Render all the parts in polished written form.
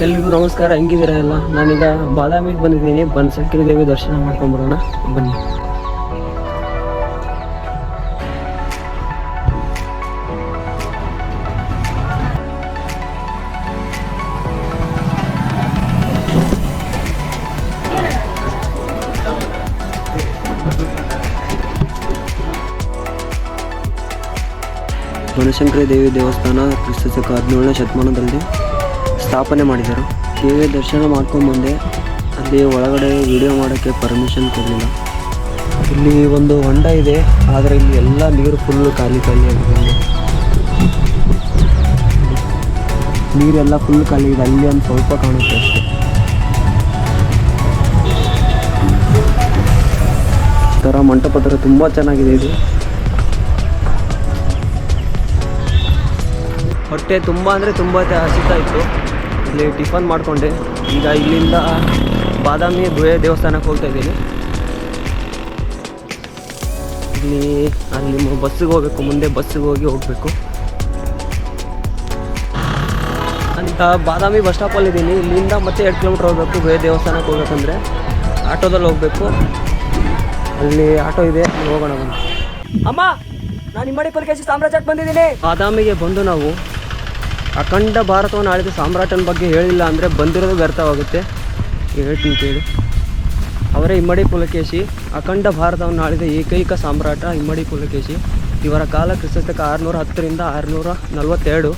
ಎಲ್ರಿಗೂ ನಮಸ್ಕಾರ. ಹೆಂಗಿದ್ದೀರಾ ಎಲ್ಲ? ನಾನೀಗ ಬಾದಾಮಿಗೆ ಬಂದಿದ್ದೀನಿ. ಬನಶಂಕರಿ ದೇವಿ ದರ್ಶನ ಮಾಡ್ಕೊಂಡ್ಬರೋಣ ಬನ್ನಿ. ಬನಶಂಕರಿ ದೇವಿ ದೇವಸ್ಥಾನ ಕ್ರಿಸ್ತಶಕ 17ನೇ ಶತಮಾನದಲ್ಲಿ ಸ್ಥಾಪನೆ ಮಾಡಿದರು. ದೇವಿಯ ದರ್ಶನ ಮಾಡ್ಕೊಂಡ್ಬಂದೆ. ಅಲ್ಲಿ ಒಳಗಡೆ ವಿಡಿಯೋ ಮಾಡೋಕ್ಕೆ ಪರ್ಮಿಷನ್ ಕೊಡಲಿಲ್ಲ. ಇಲ್ಲಿ ಒಂದು ಹೊಂಡ ಇದೆ, ಆದರೆ ಇಲ್ಲಿ ಎಲ್ಲ ನೀರು ಫುಲ್ ಖಾಲಿ ಆಗಿದೆ. ನೀರೆಲ್ಲ ಫುಲ್ ಖಾಲಿ ಇದೆ. ಅಲ್ಲಿ ಒಂದು ಸ್ವಲ್ಪ ಕಾಣುತ್ತೆ ಅಷ್ಟೇ. ಈ ಥರ ಮಂಟಪ ಥರ ತುಂಬ ಚೆನ್ನಾಗಿದೆ ಇದು. ಹೊಟ್ಟೆ ತುಂಬ ಅಂದರೆ ತುಂಬ ಹಸಿತಾ ಇತ್ತು. ಇಲ್ಲಿ ಟಿಫನ್ ಮಾಡಿಕೊಂಡೆ. ಈಗ ಇಲ್ಲಿಂದ ಬಾದಾಮಿ ಗುಹೆ ದೇವಸ್ಥಾನಕ್ಕೆ ಹೋಗ್ತಾ ಇದ್ದೀನಿ. ಅಲ್ಲಿ ಬಸ್ಸಿಗೆ ಹೋಗಬೇಕು, ಮುಂದೆ ಬಸ್ಸಿಗೆ ಹೋಗಬೇಕು ಅಂತ. ಬಾದಾಮಿ ಬಸ್ ಸ್ಟಾಪಲ್ಲಿದ್ದೀನಿ. ಇಲ್ಲಿಂದ ಮತ್ತೆ 2 ಕಿಲೋಮೀಟ್ರ್ ಹೋಗಬೇಕು. ಗುಹೆ ದೇವಸ್ಥಾನಕ್ಕೆ ಹೋಗ್ಬೇಕಂದ್ರೆ ಆಟೋದಲ್ಲಿ ಹೋಗಬೇಕು. ಅಲ್ಲಿ ಆಟೋ ಇದೆ, ಹೋಗೋಣ ಬನ್ನಿ. ಅಮ್ಮ, ನಾನು ಇಮ್ಮಡಿ ಪುಲಕೇಶಿ ಸಾಮ್ರಾಜ್ಯಕ್ಕೆ ಬಂದಿದ್ದೀನಿ. ಬಾದಾಮಿಗೆ ಬಂದು ನಾವು ಅಖಂಡ ಭಾರತವನ್ನು ಆಳಿದ ಸಾಮ್ರಾಟನ ಬಗ್ಗೆ ಹೇಳಿಲ್ಲ ಅಂದರೆ ಬಂದಿರೋದು ವ್ಯರ್ಥವಾಗುತ್ತೆ. ಹೇಳ್ತೀನಿ ಕೇಳಿ. ಅವರೇ ಇಮ್ಮಡಿ ಪುಲಕೇಶಿ. ಅಖಂಡ ಭಾರತವನ್ನು ಆಳಿದ ಏಕೈಕ ಸಾಮ್ರಾಟ ಇಮ್ಮಡಿ ಪುಲಕೇಶಿ. ಇವರ ಕಾಲ ಕ್ರಿಸ್ತಶಕ 610ರಿಂದ 642.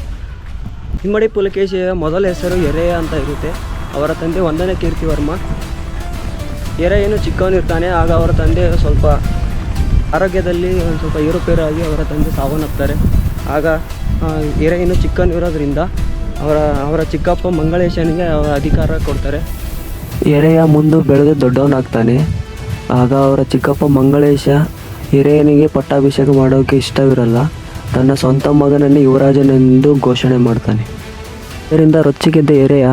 ಇಮ್ಮಡಿ ಪುಲಕೇಶಿಯ ಮೊದಲ ಹೆಸರು ಎರೆಯ ಅಂತ ಇರುತ್ತೆ. ಅವರ ತಂದೆ 1ನೇ ಕೀರ್ತಿವರ್ಮ. ಎರೆಯನು ಚಿಕ್ಕವನಿರ್ತಾನೆ. ಆಗ ಅವರ ತಂದೆ ಸ್ವಲ್ಪ ಆರೋಗ್ಯದಲ್ಲಿ ಒಂದು ಸ್ವಲ್ಪ ಏರುಪೇರಾಗಿ ಅವರ ತಂದೆ ಸಾವನ್ನಪ್ತಾರೆ. ಆಗ ಎರೆಯನು ಚಿಕ್ಕವನಿರೋದ್ರಿಂದ ಅವರ ಚಿಕ್ಕಪ್ಪ ಮಂಗಳೇಶನಿಗೆ ಅವರ ಅಧಿಕಾರ ಕೊಡ್ತಾರೆ. ಎರೆಯ ಮುಂದೆ ಬೆಳೆದು ದೊಡ್ಡವನಾಗ್ತಾನೆ. ಆಗ ಅವರ ಚಿಕ್ಕಪ್ಪ ಮಂಗಳೇಶ ಎರೆಯನಿಗೆ ಪಟ್ಟಾಭಿಷೇಕ ಮಾಡೋಕ್ಕೆ ಇಷ್ಟವಿರಲ್ಲ. ತನ್ನ ಸ್ವಂತ ಮಗನನ್ನೇ ಯುವರಾಜನೆಂದು ಘೋಷಣೆ ಮಾಡ್ತಾನೆ. ಇದರಿಂದ ರೊಚ್ಚಿಗೆದ್ದ ಎರೆಯ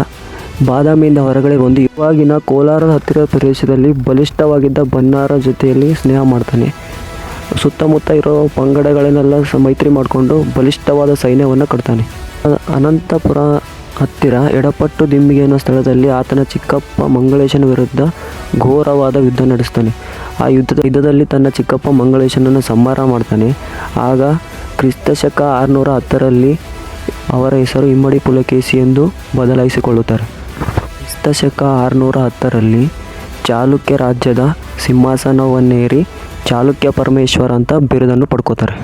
ಬಾದಾಮಿಯಿಂದ ಹೊರಗಡೆ ಬಂದು ಇವಾಗಿನ ಕೋಲಾರದ ಹತ್ತಿರ ಪ್ರದೇಶದಲ್ಲಿ ಬಲಿಷ್ಠವಾಗಿದ್ದ ಬನ್ನಾರ ಜೊತೆಯಲ್ಲಿ ಸ್ನೇಹ ಮಾಡ್ತಾನೆ. ಸುತ್ತಮುತ್ತ ಇರೋ ಪಂಗಡಗಳನ್ನೆಲ್ಲ ಮೈತ್ರಿ ಮಾಡಿಕೊಂಡು ಬಲಿಷ್ಠವಾದ ಸೈನ್ಯವನ್ನು ಕಟ್ತಾನೆ. ಅನಂತಪುರ ಹತ್ತಿರ ಎಡಪಟ್ಟು ದಿಮ್ಮಿಗೆ ಅನ್ನೋ ಸ್ಥಳದಲ್ಲಿ ಆತನ ಚಿಕ್ಕಪ್ಪ ಮಂಗಳೇಶನ ವಿರುದ್ಧ ಘೋರವಾದ ಯುದ್ಧ ನಡೆಸ್ತಾನೆ. ಆ ಯುದ್ಧದಲ್ಲಿ ತನ್ನ ಚಿಕ್ಕಪ್ಪ ಮಂಗಳೇಶನನ್ನು ಸಂಹಾರ ಮಾಡ್ತಾನೆ. ಆಗ ಕ್ರಿಸ್ತಶಕ 610ರಲ್ಲಿ ಅವರ ಹೆಸರು ಇಮ್ಮಡಿ ಪುಲಕೇಶಿ ಎಂದು ಬದಲಾಯಿಸಿಕೊಳ್ಳುತ್ತಾರೆ. ಕ್ರಿಸ್ತಶಕ 610ರಲ್ಲಿ ಚಾಲುಕ್ಯ ರಾಜ್ಯದ ಸಿಂಹಾಸನವನ್ನೇರಿ ಚಾಲುಕ್ಯ ಪರಮೇಶ್ವರ ಅಂತ ಬಿರುದನ್ನು ಪಡ್ಕೋತಾರೆ.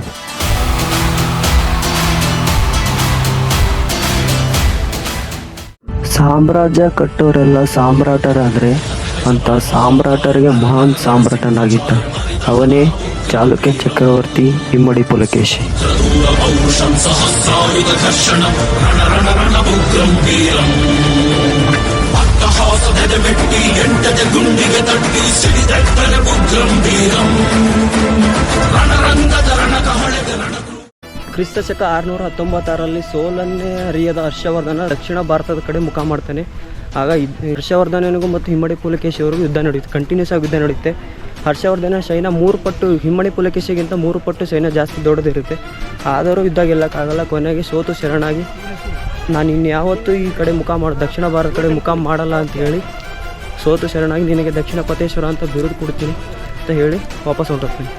ಸಾಮ್ರಾಜ್ಯ ಕಟ್ಟೋರೆಲ್ಲ ಸಾಮ್ರಾಟರಾದರೆ ಅಂತ ಸಾಮ್ರಾಟರಿಗೆ ಮಹಾನ್ ಸಾಮ್ರಾಟನಾಗಿದ್ದ ಅವನೇ ಚಾಲುಕ್ಯ ಚಕ್ರವರ್ತಿ ಇಮ್ಮಡಿ ಪುಲಕೇಶಿ. ಕ್ರಿಸ್ತಶಕ 619ರಲ್ಲಿ ಸೋಲನ್ನೇ ಅರಿಯದ ಹರ್ಷವರ್ಧನ ದಕ್ಷಿಣ ಭಾರತದ ಕಡೆ ಮುಖ ಮಾಡ್ತಾನೆ. ಆಗ ಹರ್ಷವರ್ಧನನಿಗೂ ಮತ್ತು ಇಮ್ಮಡಿ ಪುಲಕೇಶಿ ಅವರಿಗೂ ಯುದ್ಧ ನಡೆಯುತ್ತೆ. ಕಂಟಿನ್ಯೂಸ್ ಆಗಿ ಯುದ್ಧ ನಡೆಯುತ್ತೆ. ಹರ್ಷವರ್ಧನ ಸೈನ್ಯ 3 ಪಟ್ಟು, ಇಮ್ಮಡಿ ಪುಲಕೇಶಿಗಿಂತ 3 ಪಟ್ಟು ಸೈನ್ಯ ಜಾಸ್ತಿ ದೊಡ್ಡದಿರುತ್ತೆ. ಆದರೂ ಯುದ್ಧ ಗೆಲ್ಲಕ್ಕಾಗಲ್ಲ. ಕೊನೆಗೆ ಸೋತು ಶರಣಾಗಿ ನಾನು ಇನ್ಯಾವತ್ತೂ ಈ ಕಡೆ ದಕ್ಷಿಣ ಭಾರತ ಕಡೆ ಮುಖ ಮಾಡಲ್ಲ ಅಂತ ಹೇಳಿ ಸೋತು ಶರಣಾಗಿ ನಿನಗೆ ದಕ್ಷಿಣ ಪತೇಶ್ವರ ಅಂತ ಬಿರುದು ಕೊಡ್ತೀನಿ ಅಂತ ಹೇಳಿ ವಾಪಸ್ ಹೊರಟೋಗ್ತೀನಿ.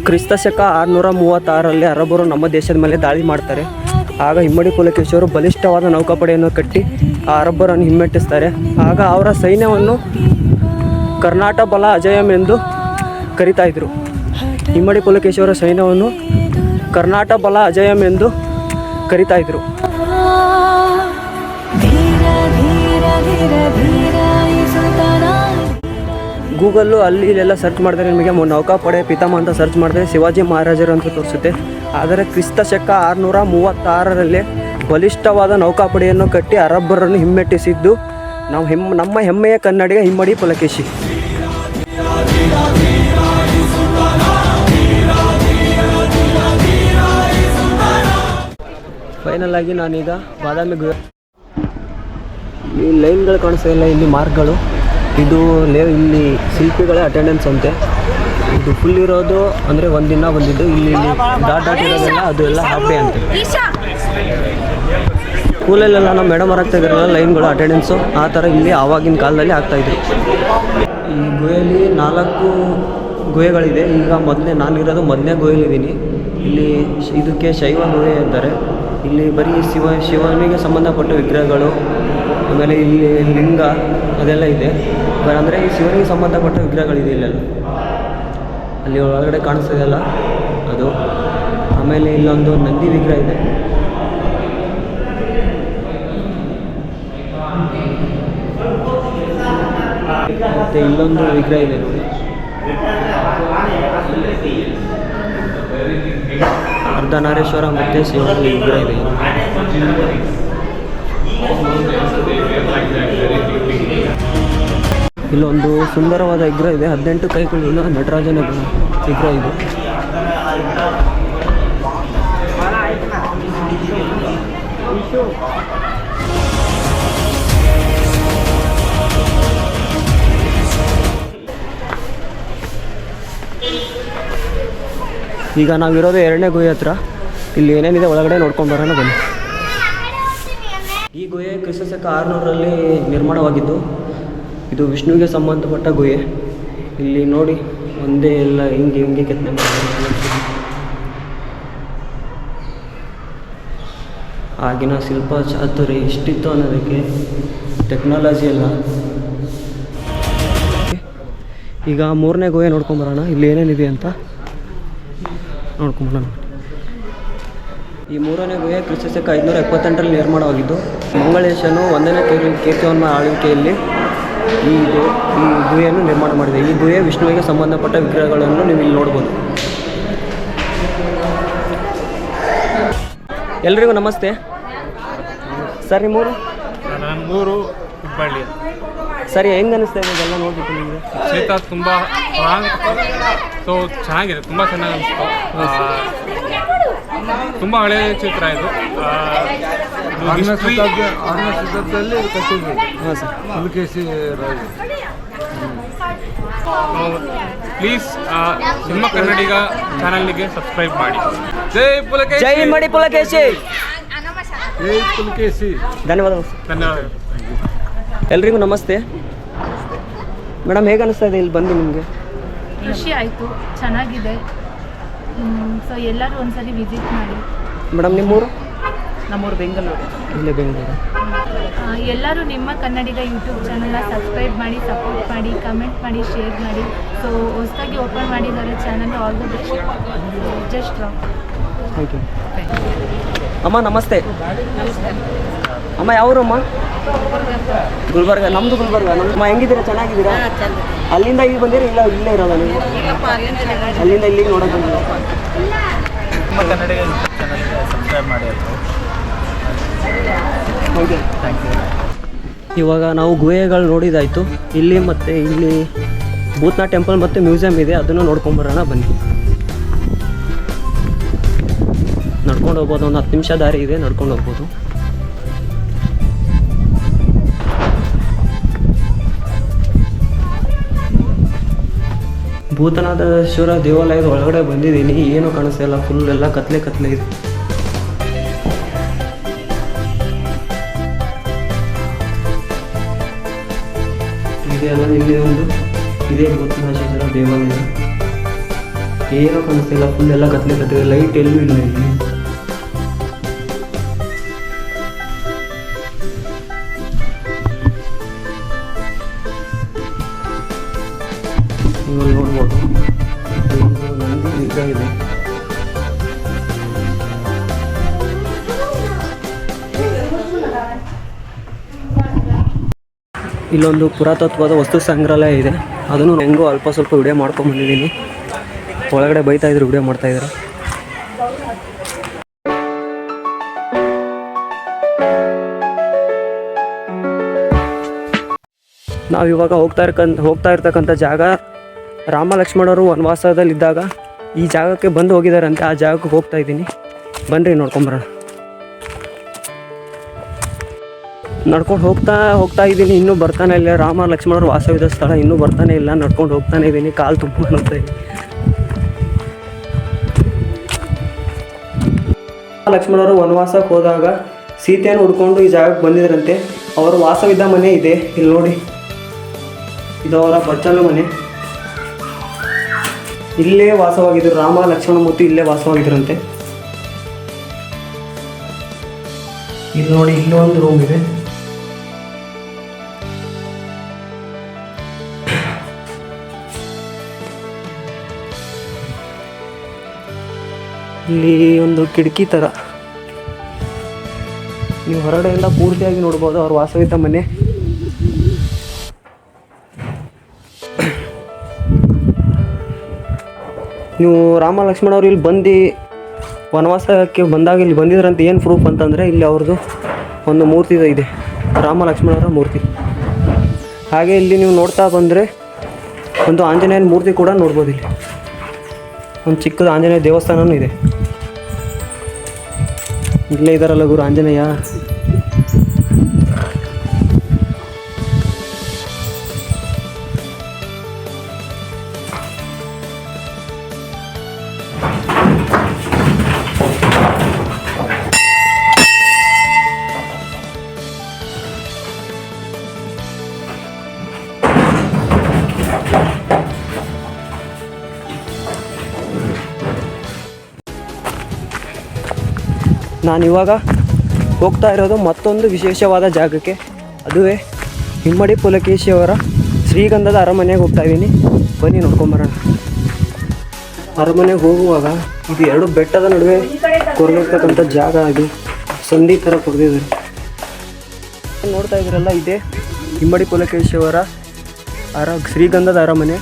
ಕ್ರಿಸ್ತಶಕ 636ರಲ್ಲಿ ಅರಬ್ಬರು ನಮ್ಮ ದೇಶದ ಮೇಲೆ ದಾಳಿ ಮಾಡ್ತಾರೆ. ಆಗ ಇಮ್ಮಡಿ ಪುಲಕೇಶಿಯವರು ಬಲಿಷ್ಠವಾದ ನೌಕಾಪಡೆಯನ್ನು ಕಟ್ಟಿ ಆ ಅರಬ್ಬರನ್ನು ಹಿಮ್ಮೆಟ್ಟಿಸ್ತಾರೆ. ಆಗ ಅವರ ಸೈನ್ಯವನ್ನು ಕರ್ನಾಟ ಬಲ ಅಜಯಂ ಎಂದು ಕರಿತಾ ಇದ್ರು. ಇಮ್ಮಡಿ ಪುಲಕೇಶಿಯವರ ಸೈನ್ಯವನ್ನು ಕರ್ನಾಟ ಬಲ ಅಜಯಂ ಎಂದು ಕರಿತಾ ಇದ್ರು. ಗೂಗಲ್ಲು ಅಲ್ಲಿ ಇಲ್ಲೆಲ್ಲ ಸರ್ಚ್ ಮಾಡಿದ್ರೆ ನಿಮಗೆ ನೌಕಾಪಡೆ ಪಿತಾಮಹ ಅಂತ ಸರ್ಚ್ ಮಾಡಿದ್ರೆ ಶಿವಾಜಿ ಮಹಾರಾಜರು ಅಂತ ತೋರಿಸುತ್ತೆ. ಆದರೆ ಕ್ರಿಸ್ತಶಕ 636ರಲ್ಲಿ ಬಲಿಷ್ಠವಾದ ನೌಕಾಪಡೆಯನ್ನು ಕಟ್ಟಿ ಅರಬ್ಬರನ್ನು ಹಿಮ್ಮೆಟ್ಟಿಸಿದ್ದು ನಮ್ಮ ಹೆಮ್ಮೆಯ ಕನ್ನಡಿಗ ಇಮ್ಮಡಿ ಪುಲಕೇಶಿ. ಫೈನಲ್ ಆಗಿ ನಾನೀಗ ಬಾದಾಮಿ ಈ ಲೈನ್ಗಳು ಕಾಣಿಸ್ತಾ ಇಲ್ಲ, ಇಲ್ಲಿ ಮಾರ್ಕ್ಗಳು. ಇದು ಇಲ್ಲಿ ಶಿಲ್ಪಿಗಳೇ ಅಟೆಂಡೆನ್ಸ್ ಅಂತೆ. ಇದು ಫುಲ್ ಇರೋದು ಅಂದರೆ ಒಂದಿನ ಬಂದಿದ್ದು, ಇಲ್ಲಿ ಡಾಟ್ ಇರೋದೆಲ್ಲ ಅದು ಎಲ್ಲ ಹಾಫ್ ಡೇ ಅಂತ. ಸ್ಕೂಲಲ್ಲೆಲ್ಲ ನಮ್ಮ ಮೇಡಮ್ ಆಗ್ತಾ ಇದ್ರಲ್ಲ ಲೈನ್ಗಳು ಅಟೆಂಡೆನ್ಸು, ಆ ಥರ ಇಲ್ಲಿ ಆವಾಗಿನ ಕಾಲದಲ್ಲಿ ಆಗ್ತಾಯಿದ್ರು. ಈ ಗುಹೆಯಲ್ಲಿ 4 ಗುಹೆಗಳಿದೆ. ಈಗ ನಾನಿರೋದು ಮೊದಲನೇ ಗುಹೆಯಲ್ಲಿದ್ದೀನಿ. ಇಲ್ಲಿ ಇದಕ್ಕೆ ಶೈವ ಗುಹೆ ಅಂತಾರೆ. ಇಲ್ಲಿ ಬರೀ ಶಿವನಿಗೆ ಸಂಬಂಧಪಟ್ಟ ವಿಗ್ರಹಗಳು, ಆಮೇಲೆ ಇಲ್ಲಿ ಲಿಂಗ ಅದೆಲ್ಲ ಇದೆ. ಅಂದರೆ ಈ ಶಿವನಿಗೆ ಸಂಬಂಧಪಟ್ಟ ವಿಗ್ರಹಗಳಿದೆ ಇಲ್ಲೆಲ್ಲ. ಅಲ್ಲಿ ಒಳಗಡೆ ಕಾಣಿಸ್ತಿದೆಯಲ್ಲ ಅದು. ಆಮೇಲೆ ಇಲ್ಲೊಂದು ನಂದಿ ವಿಗ್ರಹ ಇದೆ. ಮತ್ತು ಇಲ್ಲೊಂದು ವಿಗ್ರಹ ಇದೆ ನೋಡಿ, ಅರ್ಧನಾರೀಶ್ವರ ಮತ್ತು ಶಿವನ ವಿಗ್ರಹ ಇದೆ. ಇಲ್ಲೊಂದು ಸುಂದರವಾದ ವಿಗ್ರಹ ಇದೆ, 18 ಕೈಗಳಿಂದ ನಟರಾಜನ ವಿಗ್ರಹ ಇದೆ. ಈಗ ನಾವಿರೋದು 2ನೇ ಗುಹೆ ಹತ್ರ. ಇಲ್ಲಿ ಏನೇನಿದೆ ಒಳಗಡೆ ನೋಡ್ಕೊಂಡು ಬರೋಣ ಬನ್ನಿ. ಈ ಗುಹೆ ಕ್ರಿಸ್ತ 600ರಲ್ಲಿ ನಿರ್ಮಾಣವಾಗಿದ್ದು. ಇದು ವಿಷ್ಣುವಿಗೆ ಸಂಬಂಧಪಟ್ಟ ಗುಹೆ. ಇಲ್ಲಿ ನೋಡಿ ಒಂದೇ ಎಲ್ಲ ಹಿಂಗೆ ಕೆತ್ತನೆ ಮಾಡಿ, ಆಗಿನ ಶಿಲ್ಪ ಚಾತುರ್ಯ ಇಷ್ಟಿತ್ತು ಅನ್ನೋದಕ್ಕೆ ಟೆಕ್ನಾಲಜಿ ಎಲ್ಲ. ಈಗ 3ನೇ ಗುಹೆ ನೋಡ್ಕೊಂಬರೋಣ, ಇಲ್ಲಿ ಏನೇನಿದೆ ಅಂತ ನೋಡ್ಕೊಂಬರೋಣ. ಈ 3ನೇ ಗುಹೆ ಕ್ರಿಸ್ತ 578ರಲ್ಲಿ ನಿರ್ಮಾಣವಾಗಿದ್ದು. ಮಂಗಳೇಶನು 1ನೇ ಕೀರ್ತಿವರ್ಮನ ಆಳ್ವಿಕೆಯಲ್ಲಿ ಈ ಗುಹೆಯನ್ನು ನಿರ್ಮಾಣ ಮಾಡಿದೆ. ಈ ಗುಹೆ ವಿಷ್ಣುವಿಗೆ ಸಂಬಂಧಪಟ್ಟ ವಿಗ್ರಹಗಳನ್ನು ನೀವು ಇಲ್ಲಿ ನೋಡ್ಬೋದು. ಎಲ್ರಿಗೂ ನಮಸ್ತೆ ಸರ್. ನಿಮ್ಮೂರು? ನನ್ನೂರು ಹುಬ್ಬಳ್ಳಿ. ಸರಿ, ಹೆಂಗೆ ಅನಿಸ್ತಾ ಇದೆ ಇದೆಲ್ಲ ನೋಡ್ಬಿಟ್ಟು ನಿಮಗೆ? ಕ್ಷೇತ್ರ ತುಂಬ ಸೊ ಚೆನ್ನಾಗಿದೆ, ತುಂಬ ಚೆನ್ನಾಗಿ ಅನಿಸ್ತು. ತುಂಬ ಹಳೆಯ ಚಿತ್ರ ಇದು. 6ನೇ ಶತಾಬ್ದದಲ್ಲಿ ಕಟ್ಟಿದ್ದು. ಹಾಂ ಸರ್. ಪುಲಕೇಶಿ ರಾಜ. ಪ್ಲೀಸ್ ನಿಮ್ಮ ಕನ್ನಡಿಗ ಚಾನಲ್ಗೆ ಸಬ್ಸ್ಕ್ರೈಬ್ ಮಾಡಿ. ಜೈ ಪುಲಕೇಶಿ. ಜೈ ಮಡಿ ಪುಲಕೇಶಿ. ಜೈ ಪುಲಕೇಶಿ. ಧನ್ಯವಾದಗಳು. ಎಲ್ರಿಗೂ ನಮಸ್ತೆ ಮೇಡಮ್. ಹೇಗೆ ಅನಿಸ್ತಾ ಇದೆ ಇಲ್ಲಿ ಬಂದು ನಿಮಗೆ? ಖುಷಿ ಆಯಿತು, ಚೆನ್ನಾಗಿದೆ. ಸೊ ಎಲ್ಲರೂ ಒಂದ್ಸರಿ ವಿಸಿಟ್ ಮಾಡಿ. ಮೇಡಮ್ ನಿಮ್ಮೂರು? ನಮ್ಮೂರು ಬೆಂಗಳೂರು. ಇಲ್ಲೇ ಬೆಂಗಳೂರು. ಎಲ್ಲರೂ ನಿಮ್ಮ ಕನ್ನಡಿಗ ಯೂಟ್ಯೂಬ್ ಚಾನಲ್ನ ಸಬ್ಸ್ಕ್ರೈಬ್ ಮಾಡಿ, ಸಪೋರ್ಟ್ ಮಾಡಿ, ಕಮೆಂಟ್ ಮಾಡಿ, ಶೇರ್ ಮಾಡಿ. ಸೊ ಹೊಸದಾಗಿ ಓಪನ್ ಮಾಡಿದ್ದಾರೆ channel. All the best. Just thank you. ಅಮ್ಮ ನಮಸ್ತೆ. ಅಮ್ಮ ಯಾವೂರಮ್ಮ? ಗುಲ್ಬರ್ಗ. ನಮ್ಮದು ಗುಲ್ಬರ್ಗ. ನಮ್ಮ ಹೆಂಗಿದ್ದೀರಾ? ಚೆನ್ನಾಗಿದ್ದೀರಾ? ಅಲ್ಲಿಂದ ಇಲ್ಲಿ ಬಂದಿರಿ? ಇಲ್ಲ ಇಲ್ಲೇ ಇರೋದ ನೀವು? ಅಲ್ಲಿಂದ ಇಲ್ಲಿಗೆ ನೋಡೋಕೆ ಬಂದಿದ್ದೀರಾ? ನಿಮ್ಮ ಕನ್ನಡಿಗ ಯೂಟ್ಯೂಬ್ ಚಾನಲ್ಗೆ ಸಬ್ಸ್ಕ್ರೈಬ್ ಮಾಡಿ. Thank you. ಇವಾಗ ನಾವು ಗುಹೆಗಳು ನೋಡಿದಾಯಿತು. ಇಲ್ಲಿ ಮತ್ತು ಇಲ್ಲಿ ಭೂತನಾಥ ಟೆಂಪಲ್ ಮತ್ತು ಮ್ಯೂಸಿಯಂ ಇದೆ, ಅದನ್ನು ನೋಡ್ಕೊಂಬರೋಣ ಬನ್ನಿ. ನಡ್ಕೊಂಡು ಹೋಗ್ಬೋದು, ಒಂದು 10 ನಿಮಿಷ ದಾರಿ ಇದೆ, ನಡ್ಕೊಂಡು ಹೋಗ್ಬೋದು. ಭೂತನಾಥೇಶ್ವರ ದೇವಾಲಯದ ಒಳಗಡೆ ಬಂದಿದ್ದೀನಿ. ಏನೂ ಕಾಣಿಸ್ತಾ ಇಲ್ಲ, ಫುಲ್ ಎಲ್ಲ ಕತ್ಲೆ ಇದೆ. ಇದೆಲ್ಲ ಇಲ್ಲಿ ಒಂದು ಇದೇ ಭೂತನಾಥೇಶ್ವರ ದೇವಾಲಯ. ಏನೂ ಕಾಣಿಸ್ತಾ ಇಲ್ಲ, ಫುಲ್ ಎಲ್ಲ ಕತ್ಲೆ ಲೈಟ್ ಎಲ್ಲೂ ಇಲ್ಲ ಇಲ್ಲಿ. ನೀವು ನೋಡ್ಬೋದು ನಂದಿ ವಿಗ್ರಹ ಇದೆ. ಇಲ್ಲೊಂದು ಪುರಾತತ್ವದ ವಸ್ತು ಸಂಗ್ರಹಾಲಯ ಇದೆ, ಅದನ್ನು ಹೆಂಗೋ ಅಲ್ಪ ಸ್ವಲ್ಪ ವಿಡಿಯೋ ಮಾಡ್ಕೊಂಡ್ಬಂದಿದ್ದೀನಿ. ಒಳಗಡೆ ಬೈತಾಯಿದ್ರು, ವಿಡಿಯೋ ಮಾಡ್ತಾಯಿದ್ರು. ನಾವು ಇವಾಗ ಹೋಗ್ತಾ ಇರ್ತಕ್ಕಂಥ ಜಾಗ ರಾಮ ಲಕ್ಷ್ಮಣರು ವನವಾಸದಲ್ಲಿದ್ದಾಗ ಈ ಜಾಗಕ್ಕೆ ಬಂದು ಹೋಗಿದ್ದಾರಂತೆ. ಆ ಜಾಗಕ್ಕೆ ಹೋಗ್ತಾ ಇದ್ದೀನಿ, ಬನ್ನಿರಿ ನೋಡ್ಕೊಂಬರೋಣ. ನಡ್ಕೊಂಡು ಹೋಗ್ತಾ ಇದ್ದೀನಿ. ಇನ್ನೂ ಬರ್ತಾನೆ ಇಲ್ಲ. ರಾಮ ಲಕ್ಷ್ಮಣರು ವಾಸವಿದ್ದ ಸ್ಥಳ ಇನ್ನೂ ಬರ್ತಾನೆ ಇಲ್ಲ. ನಡ್ಕೊಂಡು ಹೋಗ್ತಾನೆ ಇದ್ದೀನಿ. ಕಾಲು ತುಂಬ ನೋಡ್ತಾ ಇದ್ದೀನಿ. ಲಕ್ಷ್ಮಣರು ವನವಾಸಕ್ಕೆ ಹೋದಾಗ ಸೀತೆಯನ್ನು ಹುಡ್ಕೊಂಡು ಈ ಜಾಗಕ್ಕೆ ಬಂದಿದ್ರಂತೆ. ಅವರು ವಾಸವಿದ್ದ ಮನೆ ಇದೆ, ಇಲ್ಲಿ ನೋಡಿ, ಇದು ಅವರ ಬಚ್ಚಲು ಮನೆ. ಇಲ್ಲೇ ವಾಸವಾಗಿದ್ದರು, ರಾಮ ಲಕ್ಷ್ಮಣ ಮೂರ್ತಿ ಇಲ್ಲೇ ವಾಸವಾಗಿದ್ದರಂತೆ. ಇಲ್ಲಿ ನೋಡಿ, ಇಲ್ಲೊಂದು ರೂಮ್ ಇದೆ. ಇಲ್ಲಿ ಒಂದು ಕಿಟಕಿ ಥರ ನೀವು ಹೊರಗಡೆಯಿಂದ ಪೂರ್ತಿಯಾಗಿ ನೋಡ್ಬೋದು ಅವ್ರ ವಾಸವಿದ್ದ ಮನೆ. ನೀವು ರಾಮ ಲಕ್ಷ್ಮಣ ಅವರು ಇಲ್ಲಿ ಬಂದು ವನವಾಸಕ್ಕೆ ಬಂದಾಗ ಇಲ್ಲಿ ಬಂದಿದ್ರಂತ ಏನು ಪ್ರೂಫ್ ಅಂತಂದರೆ ಇಲ್ಲಿ ಅವ್ರದ್ದು ಒಂದು ಮೂರ್ತಿ ಇದೆ, ರಾಮ ಲಕ್ಷ್ಮಣರ ಮೂರ್ತಿ. ಹಾಗೆ ಇಲ್ಲಿ ನೀವು ನೋಡ್ತಾ ಬಂದರೆ ಒಂದು ಆಂಜನೇಯನ ಮೂರ್ತಿ ಕೂಡ ನೋಡ್ಬೋದು. ಇಲ್ಲಿ ಒಂದು ಚಿಕ್ಕದು ಆಂಜನೇಯ ದೇವಸ್ಥಾನವೂ ಇದೆ. ಇಲ್ಲೇ ಇದ್ದಾರಲ್ಲ ಗುರು ಆಂಜನೇಯ. ನಾನಿವಾಗ ಹೋಗ್ತಾ ಇರೋದು ಮತ್ತೊಂದು ವಿಶೇಷವಾದ ಜಾಗಕ್ಕೆ, ಅದುವೇ ಹಿಮ್ಮಡಿ ಪುಲಕೇಶಿಯವರ ಶ್ರೀಗಂಧದ ಅರಮನೆಗೆ ಹೋಗ್ತಾ ಇದ್ದೀನಿ. ಬನ್ನಿ ನೋಡ್ಕೊಂಬರೋಣ. ಅರಮನೆಗೆ ಹೋಗುವಾಗ ಇದು ಎರಡು ಬೆಟ್ಟದ ನಡುವೆ ಕೊರೆದಿರ್ತಕ್ಕಂಥ ಜಾಗ, ಅದು ಸಂಧಿ ಥರ ಕೊರೆದಿದ್ದಾರೆ. ನೋಡ್ತಾ ಇದ್ರಲ್ಲ, ಇದೇ ಹಿಮ್ಮಡಿ ಪುಲಕೇಶಿಯವರ ಶ್ರೀಗಂಧದ ಅರಮನೆ.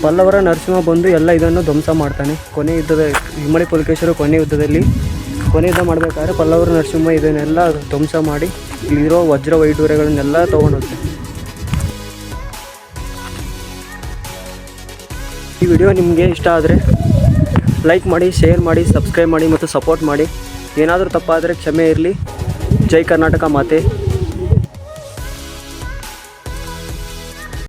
ಪಲ್ಲವರ ನರಸಿಂಹ ಬಂದು ಎಲ್ಲ ಇದನ್ನು ಧ್ವಂಸ ಮಾಡ್ತಾನೆ. ಕೊನೆ ಯುದ್ಧದ ಹಿಮ್ಮಡಿ ಪುಲಕೇಶಿಯವರು ಕೊನೆ ಯುದ್ಧದಲ್ಲಿ ಕೊನೆ ಯುದ್ಧ ಮಾಡಬೇಕಾದ್ರೆ ಪಲ್ಲವರ ನರಸಿಂಹ ಇದನ್ನೆಲ್ಲ ಧ್ವಂಸ ಮಾಡಿ ಇಲ್ಲಿರೋ ವಜ್ರ ವೈಡೂರ್ಯಗಳನ್ನೆಲ್ಲ ತೊಗೊಂಡೋಗ್ತಾರೆ. ಈ ವಿಡಿಯೋ ನಿಮಗೆ ಇಷ್ಟ ಆದರೆ ಲೈಕ್ ಮಾಡಿ, ಶೇರ್ ಮಾಡಿ, ಸಬ್ಸ್ಕ್ರೈಬ್ ಮಾಡಿ ಮತ್ತು ಸಪೋರ್ಟ್ ಮಾಡಿ. ಏನಾದರೂ ತಪ್ಪಾದರೆ ಕ್ಷಮೆ ಇರಲಿ. ಜೈ ಕರ್ನಾಟಕ ಮಾತೆ.